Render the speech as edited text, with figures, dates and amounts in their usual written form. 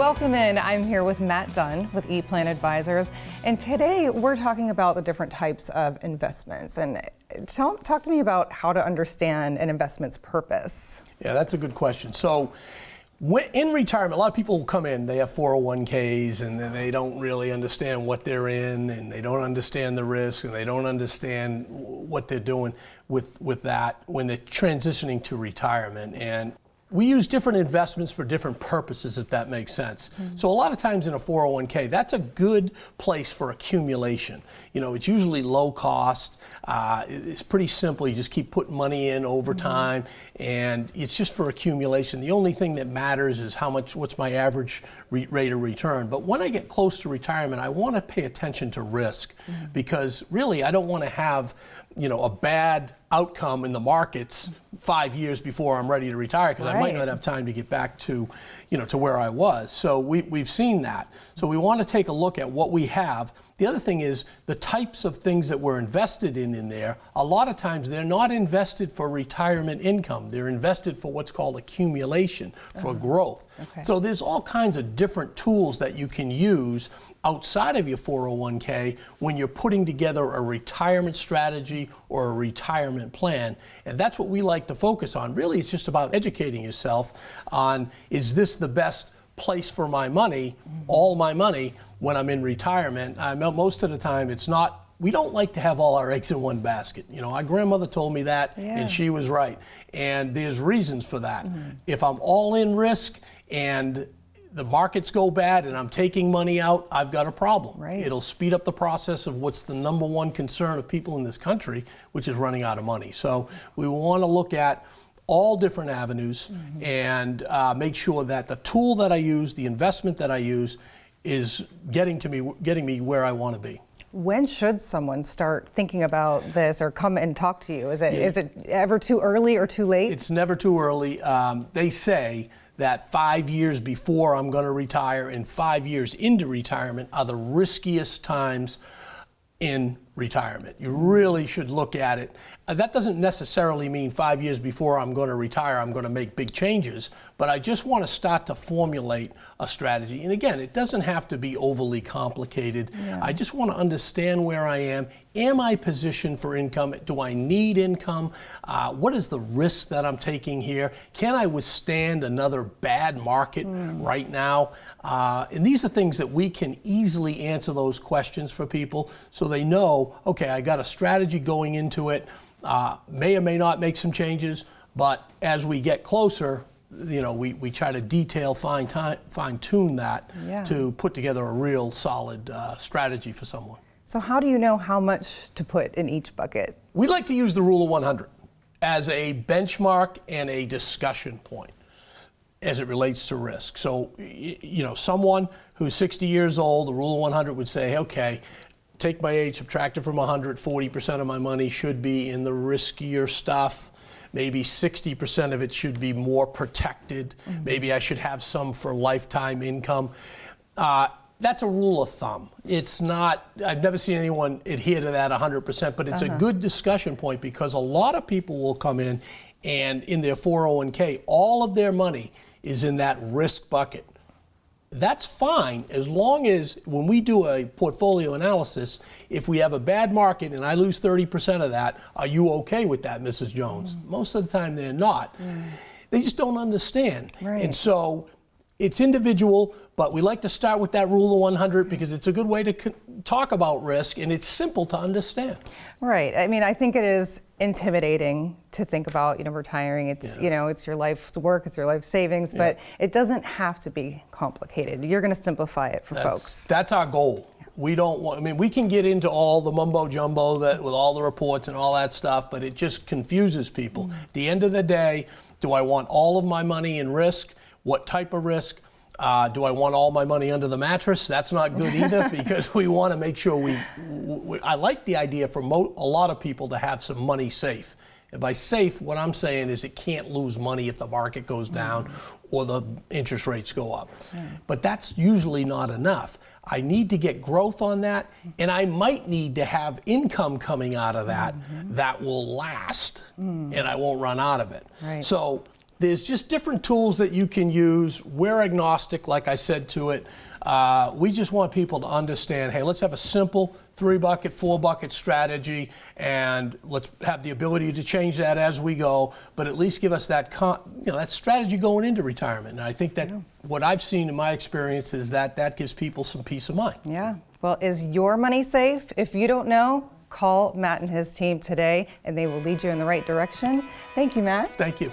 Welcome in. I'm here with Matt Dunn with ePlan Advisors, and today we're talking about the different types of investments. And talk to me about how to understand an investment's purpose. Yeah, that's a good question. So in retirement, a lot of people come in, they have 401ks, and they don't really understand what they're in, and they don't understand the risk, and they don't understand what they're doing with that when they're transitioning to retirement. And we use different investments for different purposes, if that makes sense. Mm-hmm. So a lot of times in a 401k, that's a good place for accumulation. You know, it's usually low cost. It's pretty simple. You just keep putting money in over time, and it's just for accumulation. The only thing that matters is what's my average rate of return. But when I get close to retirement, I want to pay attention to risk, because really I don't want to have, a bad outcome in the markets 5 years before I'm ready to retire, because I might not have time to get back to, to where I was. So we've seen that. So we want to take a look at what we have. The other thing is the types of things that we're invested in there. A lot of times they're not invested for retirement income. They're invested for what's called accumulation, for growth. Okay. So there's all kinds of different tools that you can use outside of your 401k when you're putting together a retirement strategy or a retirement plan. And that's what we like to focus on. Really, it's just about educating yourself on, is this the best place for my money, all my money, when I'm in retirement? Most of the time it's not. We don't like to have all our eggs in one basket. Our grandmother told me that, and she was right. And there's reasons for that. If I'm all in risk and the markets go bad and I'm taking money out, I've got a problem. It'll speed up the process of what's the number one concern of people in this country, which is running out of money. So we want to look at all different avenues and make sure that the tool that I use, the investment that I use, is getting me where I want to be. When should someone start thinking about this or come and talk to you? Is it ever too early or too late? It's never too early. They say that 5 years before I'm going to retire and 5 years into retirement are the riskiest times in retirement. You really should look at it. That doesn't necessarily mean 5 years before I'm going to retire, I'm going to make big changes, but I just want to start to formulate a strategy. And again, it doesn't have to be overly complicated. I just want to understand where I am. Am I positioned for income? Do I need income? What is the risk that I'm taking here? Can I withstand another bad market right now? And these are things that we can easily answer those questions for people, so they know, okay, I got a strategy going into it. May or may not make some changes, but as we get closer, we try to fine-tune that to put together a real solid strategy for someone. So how do you know how much to put in each bucket? We like to use the rule of 100 as a benchmark and a discussion point as it relates to risk. So, someone who's 60 years old, the rule of 100 would say, okay, take my age, subtract it from 100, 40% of my money should be in the riskier stuff. Maybe 60% of it should be more protected. Maybe I should have some for lifetime income. That's a rule of thumb. It's not, I've never seen anyone adhere to that 100%, but it's a good discussion point, because a lot of people will come in and in their 401k, all of their money is in that risk bucket. That's fine, as long as when we do a portfolio analysis, if we have a bad market and I lose 30% of that, are you okay with that, Mrs. Jones? Most of the time they're not. They just don't understand. And so it's individual, but we like to start with that rule of 100 because it's a good way to talk about risk, and it's simple to understand. Right. I mean, I think it is intimidating to think about, retiring. It's, it's your life's work, it's your life savings, but it doesn't have to be complicated. You're going to simplify it for folks. That's our goal. We don't want, we can get into all the mumbo jumbo with all the reports and all that stuff, but it just confuses people. At the end of the day, do I want all of my money in risk? What type of risk? Do I want all my money under the mattress? That's not good either, because we want to make sure I like the idea for a lot of people to have some money safe. And by safe, what I'm saying is it can't lose money if the market goes down or the interest rates go up. But that's usually not enough. I need to get growth on that, and I might need to have income coming out of that that will last, and I won't run out of it. So there's just different tools that you can use. We're agnostic, like I said to it. We just want people to understand, hey, let's have a simple 3-bucket, 4-bucket strategy, and let's have the ability to change that as we go, but at least give us that that strategy going into retirement. And I think that what I've seen in my experience is that gives people some peace of mind. Yeah. Well, is your money safe? If you don't know, call Matt and his team today, and they will lead you in the right direction. Thank you, Matt. Thank you.